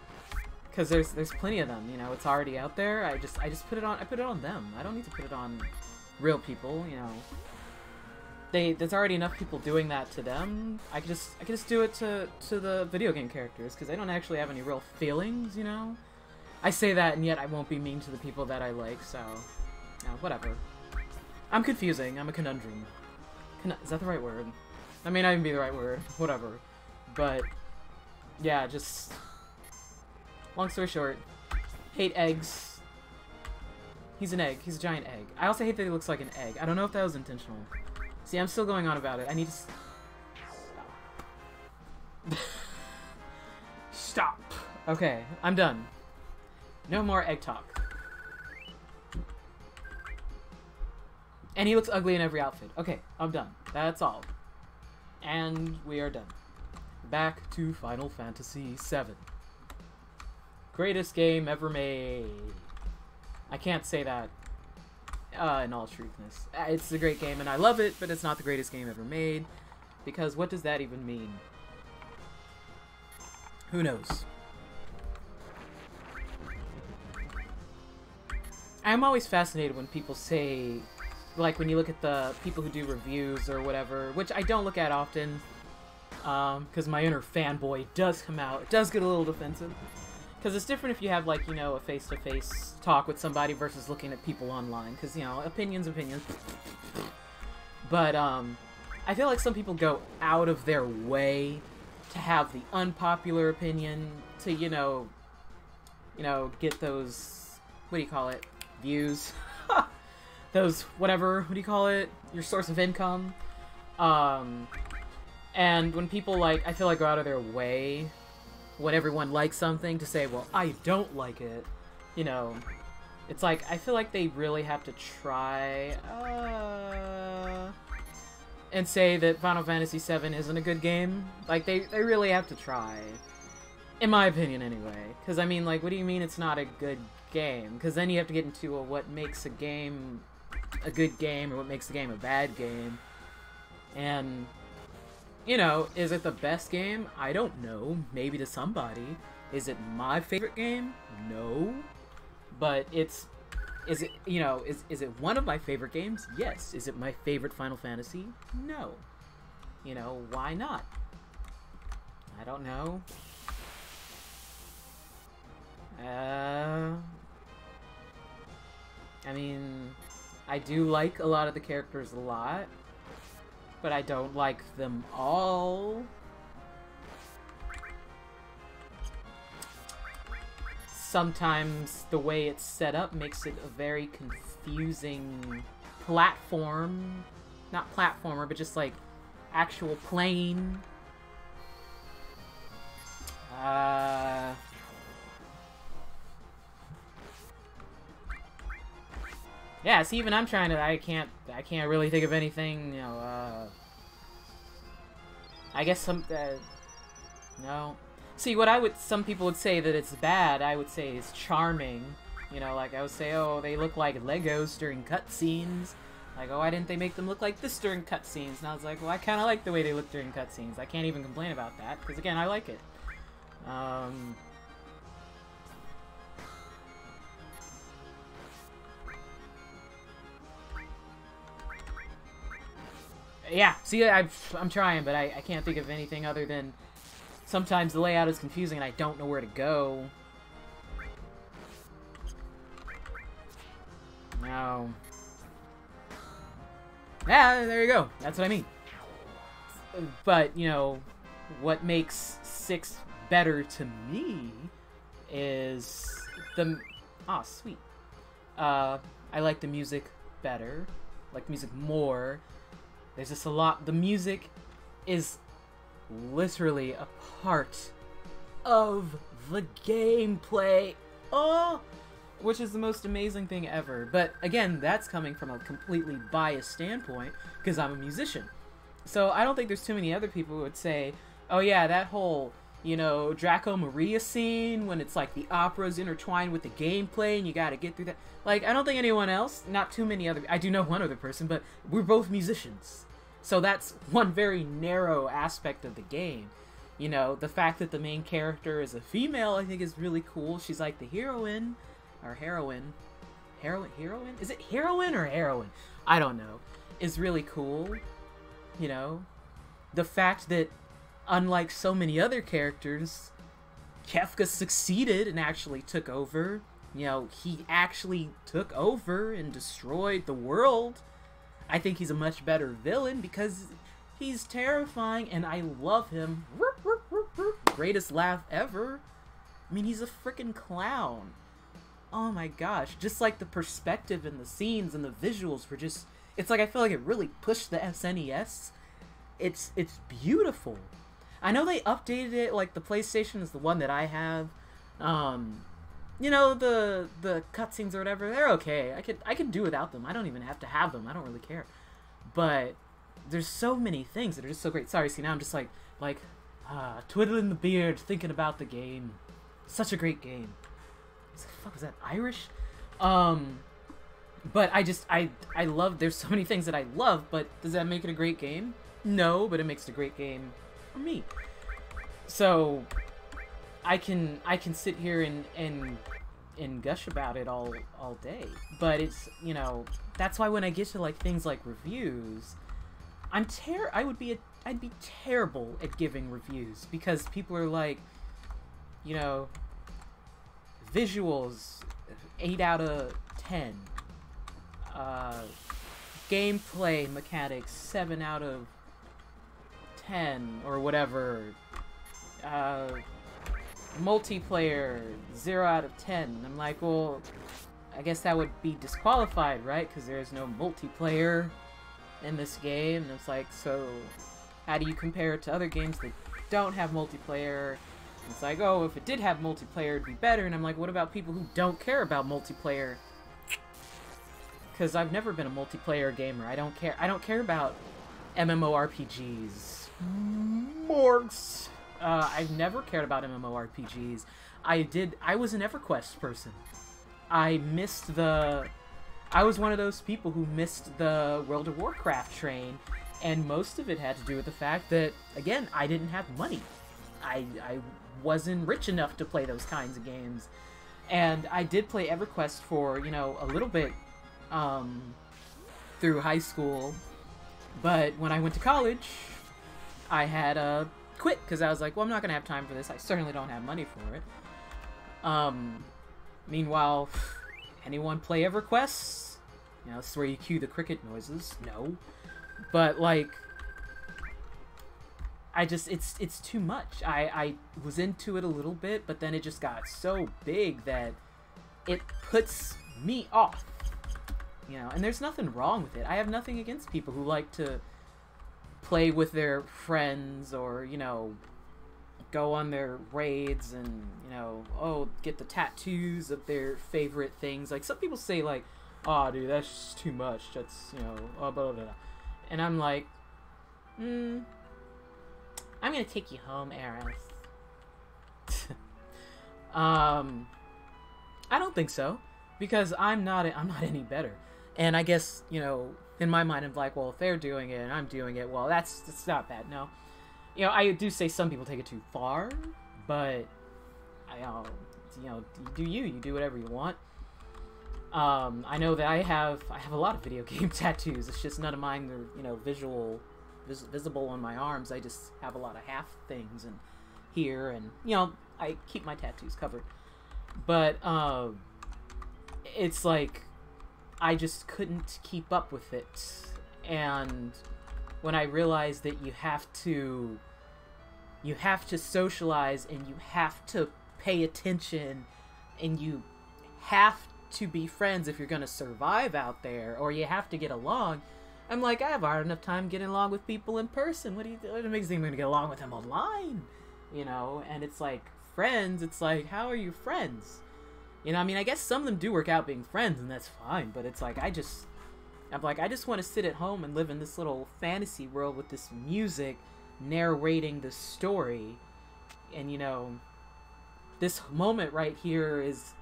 Because there's plenty of them, you know, it's already out there. I just put it on them. I don't need to put it on real people, you know. There's already enough people doing that to them. I could just do it to the video game characters, because they don't actually have any real feelings, you know. I say that, and yet I won't be mean to the people that I like, so, you know, whatever. I'm confusing. I'm a conundrum. Is that the right word? That may not even be the right word. Whatever. But, yeah, just... long story short, hate eggs. He's an egg. He's a giant egg. I also hate that he looks like an egg. I don't know if that was intentional. See, I'm still going on about it. I need to... Stop. Stop. Okay, I'm done. No more egg talk. And he looks ugly in every outfit. Okay, I'm done. That's all. And we are done. Back to Final Fantasy VII. Greatest game ever made. I can't say that in all truthness. It's a great game and I love it, but it's not the greatest game ever made. Because what does that even mean? Who knows? I'm always fascinated when people say, like when you look at the people who do reviews or whatever, which I don't look at often, because my inner fanboy does come out. It does get a little defensive. Because it's different if you have, like, you know, a face-to-face talk with somebody versus looking at people online. Because, you know, opinions. But, I feel like some people go out of their way to have the unpopular opinion to, you know, get those, what do you call it, views? Those, whatever, what do you call it? Your source of income. And when people, like, I feel like go out of their way when everyone likes something to say, well, I don't like it, you know, it's like, I feel like they really have to try, and say that Final Fantasy VII isn't a good game. Like, they really have to try. In my opinion, anyway. Because, I mean, like, what do you mean it's not a good game? Because then you have to get into what makes a game a good game, or what makes a game a bad game. And... you know, is it the best game? I don't know. Maybe to somebody. Is it my favorite game? No. But it's Is it, you know, is it one of my favorite games? Yes. Is it my favorite Final Fantasy? No. You know, why not? I don't know. I mean, I do like a lot of the characters a lot, but I don't like them all. Sometimes the way it's set up makes it a very confusing platform. Not platformer, but just like actual plane. Yeah, see, even I'm trying to, I can't really think of anything, you know, I guess no. See, what some people would say that it's bad, I would say is charming. You know, like, I would say, oh, they look like Legos during cutscenes. Like, oh, why didn't they make them look like this during cutscenes? And I was like, well, I kind of like the way they look during cutscenes. I can't even complain about that, because, again, I like it. Yeah, see, I'm trying, but I can't think of anything other than sometimes the layout is confusing and I don't know where to go. No. Yeah, there you go. That's what I mean. But, you know, what makes 6 better to me is the... Aw, sweet. I like the music better. I like music more. There's just a lot... The music is literally a part of the gameplay. Oh! Which is the most amazing thing ever. But, again, that's coming from a completely biased standpoint, because I'm a musician. So I don't think there's too many other people who would say, oh yeah, that whole, you know, Draco Maria scene, when it's like the opera's intertwined with the gameplay and you gotta get through that. Like, I don't think anyone else, not too many other... I do know one other person, but we're both musicians. So that's one very narrow aspect of the game. You know, the fact that the main character is a female, I think is really cool. She's like the heroine, or heroine. Heroine? Is it heroine or heroine? I don't know. Is really cool. You know, the fact that, unlike so many other characters, Kefka succeeded and actually took over. You know, he actually took over and destroyed the world. I think he's a much better villain because he's terrifying and I love him. Greatest laugh ever. I mean, he's a freaking clown. Oh my gosh. Just like the perspective and the scenes and the visuals were just... It's like I feel like it really pushed the SNES. It's beautiful. I know they updated it, like the PlayStation is the one that I have. You know, the cutscenes or whatever, they're okay. I could do without them. I don't even have to have them. I don't really care. But there's so many things that are just so great. Sorry, see, now I'm just like twiddling the beard, thinking about the game. Such a great game. What the fuck was that? Irish? But I love, there's so many things that I love, but does that make it a great game? No, but it makes it a great game for me. So I can sit here and gush about it all day. But it's, you know, that's why when I get to like things like reviews, I'd be terrible at giving reviews because people are like, you know, visuals 8 out of 10. Gameplay mechanics 7 out of 10 or whatever. Multiplayer 0 out of 10. I'm like, well, I guess that would be disqualified, right? Because there's no multiplayer in this game. And it's like, so how do you compare it to other games that don't have multiplayer? And it's like, oh, if it did have multiplayer, it'd be better. And I'm like, what about people who don't care about multiplayer? Because I've never been a multiplayer gamer. I don't care about MMORPGs. Morgs. I've never cared about MMORPGs. I was an EverQuest person. I was one of those people who missed the World of Warcraft train, and most of it had to do with the fact that, again, I didn't have money. I wasn't rich enough to play those kinds of games. And I did play EverQuest for, you know, a little bit through high school. But when I went to college, I had quit because I was like, well, I'm not going to have time for this. I certainly don't have money for it. Meanwhile, anyone play EverQuest? You know, this is where you cue the cricket noises. No. But, like, I just, it's too much. I was into it a little bit, but then it just got so big that it puts me off. You know, and there's nothing wrong with it. I have nothing against people who like to play with their friends or, you know, go on their raids and, you know, oh, get the tattoos of their favorite things. Like, some people say, like, oh, dude, that's just too much. That's, you know, blah, blah, blah. And I'm like, I'm gonna take you home, Aeris. I don't think so, because I'm not any better. And I guess, you know, in my mind, I'm like, well, if they're doing it and I'm doing it, well, that's not bad. No, you know, I do say some people take it too far, but you know, you do whatever you want. I know that I have a lot of video game tattoos. It's just none of mine are, you know, visible on my arms. I just have a lot of half things and here, and, you know, I keep my tattoos covered. But it's like I just couldn't keep up with it. And when I realized that you have to socialize and you have to pay attention and you have to be friends if you're going to survive out there, or you have to get along, I'm like, I have hard enough time getting along with people in person. What makes you think I'm going to get along with them online? You know, and it's like, friends, it's like, how are you friends? You know, I mean, I guess some of them do work out being friends, and that's fine, but it's like, I just want to sit at home and live in this little fantasy world with this music narrating the story. And, you know, this moment right here is,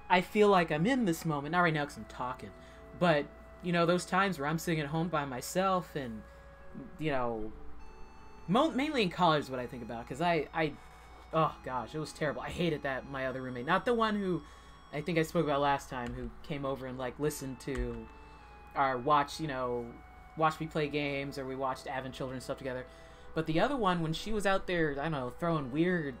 I feel like I'm in this moment, not right now because I'm talking, but, you know, those times where I'm sitting at home by myself and, you know, mainly in college is what I think about, because oh gosh, it was terrible. I hated that my other roommate, not the one who I think I spoke about last time, who came over and, like, listened to or watch me play games, or we watched Advent Children stuff together, but the other one, when she was out there, I don't know, throwing weird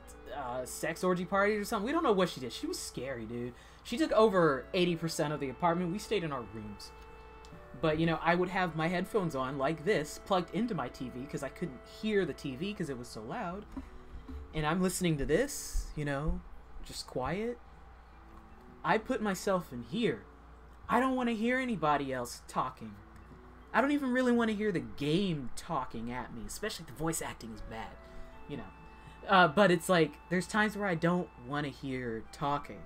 sex orgy parties or something, we don't know what she did. She was scary, dude. She took over 80% of the apartment. We stayed in our rooms. But, you know, I would have my headphones on like this, plugged into my TV, because I couldn't hear the TV because it was so loud. And I'm listening to this, you know, just quiet. I put myself in here. I don't want to hear anybody else talking. I don't even really want to hear the game talking at me, especially if the voice acting is bad, you know. But it's like, there's times where I don't want to hear talking.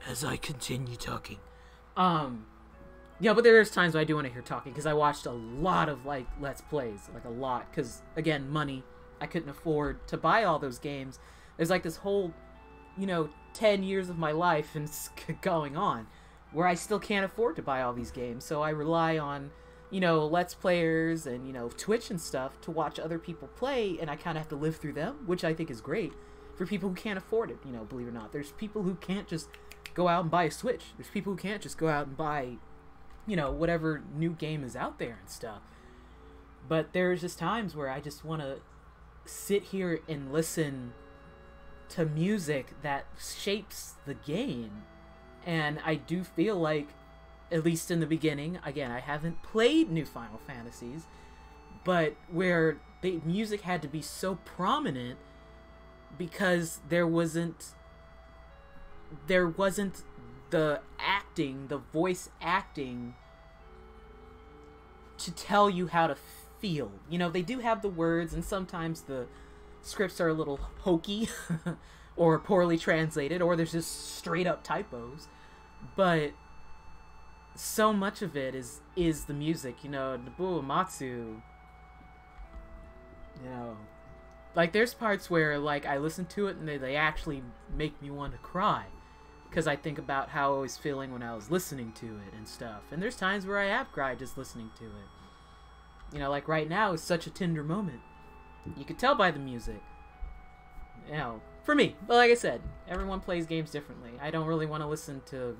As I continue talking. Yeah, but there's times where I do want to hear talking, because I watched a lot of, like, Let's Plays, like, a lot, because, again, money. I couldn't afford to buy all those games. There's, like, this whole, you know, 10 years of my life and going on, where I still can't afford to buy all these games, so I rely on, you know, Let's Players and, you know, Twitch and stuff to watch other people play, and I kind of have to live through them, which I think is great for people who can't afford it, you know, believe it or not. There's people who can't just go out and buy a Switch. There's people who can't just go out and buy, you know, whatever new game is out there and stuff. But there's just times where I just want to sit here and listen to music that shapes the game. And I do feel like, at least in the beginning, again, I haven't played new Final Fantasies, but where the music had to be so prominent because there wasn't the acting, the voice acting to tell you how to feel. You know, they do have the words, and sometimes the scripts are a little hokey or poorly translated, or there's just straight up typos. But so much of it is the music, you know, Nobuo Uematsu. You know, like, there's parts where, like, I listen to it and they actually make me want to cry, because I think about how I was feeling when I was listening to it and stuff. And there's times where I have cried just listening to it. You know, like right now is such a tender moment. You could tell by the music. You know, For me. But like I said, everyone plays games differently. I don't really want to listen to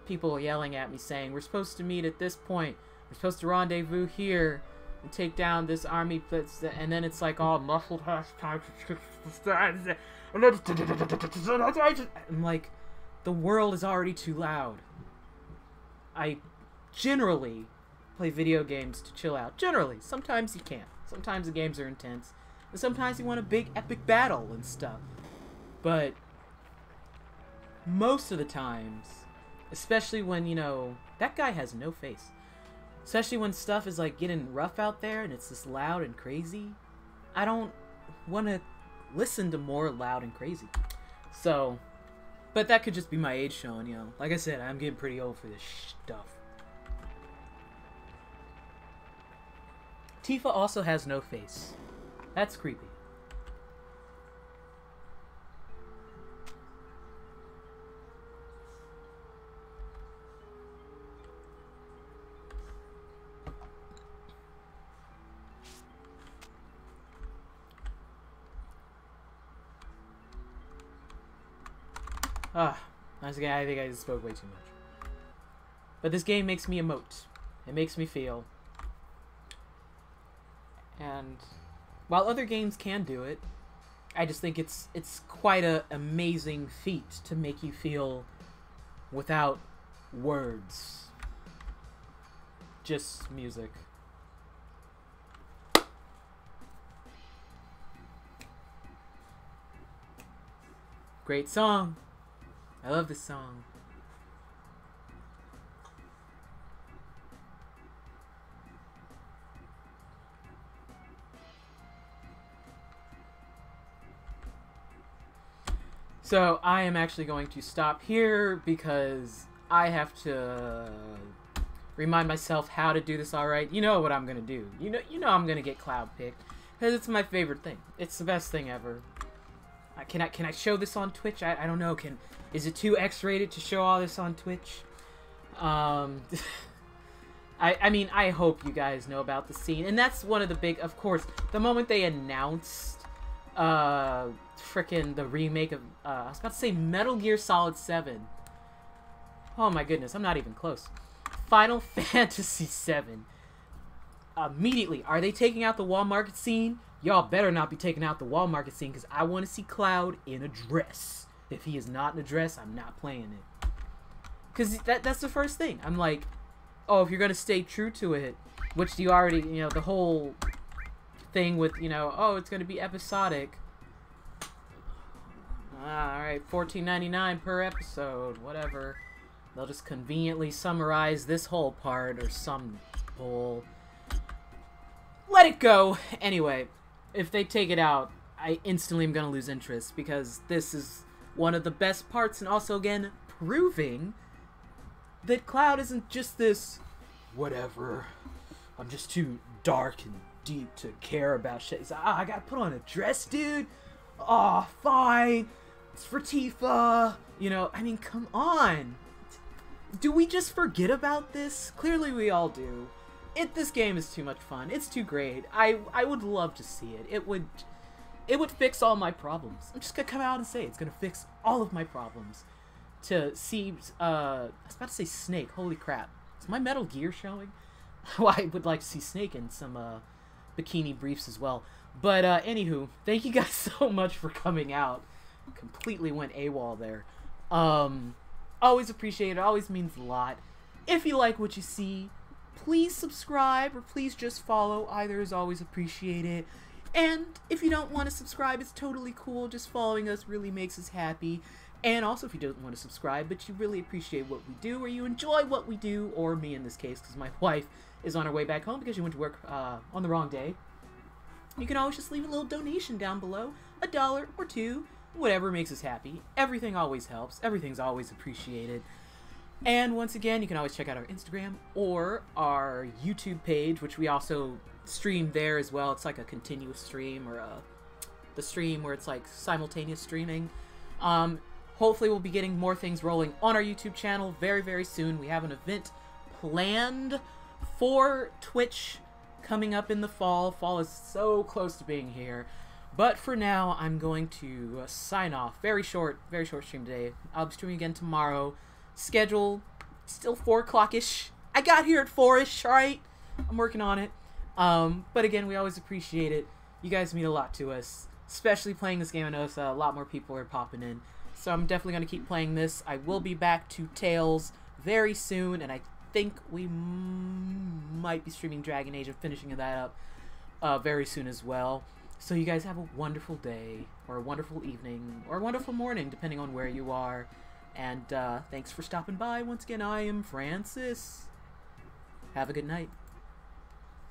people yelling at me saying, we're supposed to meet at this point. We're supposed to rendezvous here and take down this army. And then it's like all muffled hashtag. I'm like, the world is already too loud. I generally play video games to chill out. Generally. Sometimes you can't. Sometimes the games are intense. And sometimes you want a big epic battle and stuff. But most of the times, especially when, you know, that guy has no face. Especially when stuff is like getting rough out there and it's just loud and crazy. I don't want to listen to more loud and crazy. So, but that could just be my age showing, you know. Like I said, I'm getting pretty old for this stuff. Tifa also has no face. That's creepy. Once again, I think I just spoke way too much. But this game makes me emote. It makes me feel. And while other games can do it, I just think it's quite an amazing feat to make you feel without words. Just music. Great song. I love this song. So I am actually going to stop here because I have to remind myself how to do this alright. You know what I'm gonna do. You know I'm gonna get Cloud picked because it's my favorite thing. It's the best thing ever. Can I show this on Twitch? I don't know. Is it too X-rated to show all this on Twitch? I mean, I hope you guys know about the scene. And that's one of the big, of course, the moment they announced frickin' the remake of, I was about to say Metal Gear Solid 7. Oh my goodness, I'm not even close. Final Fantasy 7. Immediately, are they taking out the wall market scene? Y'all better not be taking out the wall market scene because I want to see Cloud in a dress. If he is not in a dress, I'm not playing it. Because that's the first thing. I'm like, oh, if you're going to stay true to it, which you already, you know, the whole thing with, you know, oh, it's going to be episodic. Alright, $14.99 per episode, whatever. They'll just conveniently summarize this whole part or some bull. Let it go. Anyway, if they take it out, I instantly am going to lose interest because this is one of the best parts and also, again, proving that Cloud isn't just this, whatever, I'm just too dark and deep to care about shit. He's like, I gotta put on a dress, dude. Aw, fine. It's for Tifa. You know, I mean, come on. Do we just forget about this? Clearly we all do. This game is too much fun. It's too great. I would love to see it. It would fix all my problems. I'm just gonna come out and say it's gonna fix all of my problems. To see, I was about to say Snake. Holy crap. Is my Metal Gear showing? Well, I would like to see Snake in some bikini briefs as well. But anywho, thank you guys so much for coming out. Completely went AWOL there. Always appreciate it. Always means a lot. If you like what you see, please subscribe or please just follow. Either is always appreciated. And if you don't want to subscribe, it's totally cool. Just following us really makes us happy. And also, if you don't want to subscribe, but you really appreciate what we do, or you enjoy what we do, or me in this case, because my wife is on her way back home because she went to work on the wrong day, you can always just leave a little donation down below, $1 or $2, whatever makes us happy. Everything always helps. Everything's always appreciated. And once again, you can always check out our Instagram or our YouTube page, which we also stream there as well. It's like a continuous stream, or the stream where it's like simultaneous streaming. Hopefully we'll be getting more things rolling on our YouTube channel very, very soon. We have an event planned for Twitch coming up in the fall. Fall is so close to being here. But for now, I'm going to sign off. Very short stream today. I'll be streaming again tomorrow. Schedule still 4 o'clock-ish. I got here at 4-ish, alright? I'm working on it. But again, we always appreciate it. You guys mean a lot to us. Especially playing this game. I know a lot more people are popping in. So I'm definitely going to keep playing this. I will be back to Tales very soon. And I think we might be streaming Dragon Age and finishing that up very soon as well. So you guys have a wonderful day, or a wonderful evening, or a wonderful morning, depending on where you are. And thanks for stopping by. Once again, I am Francis. Have a good night.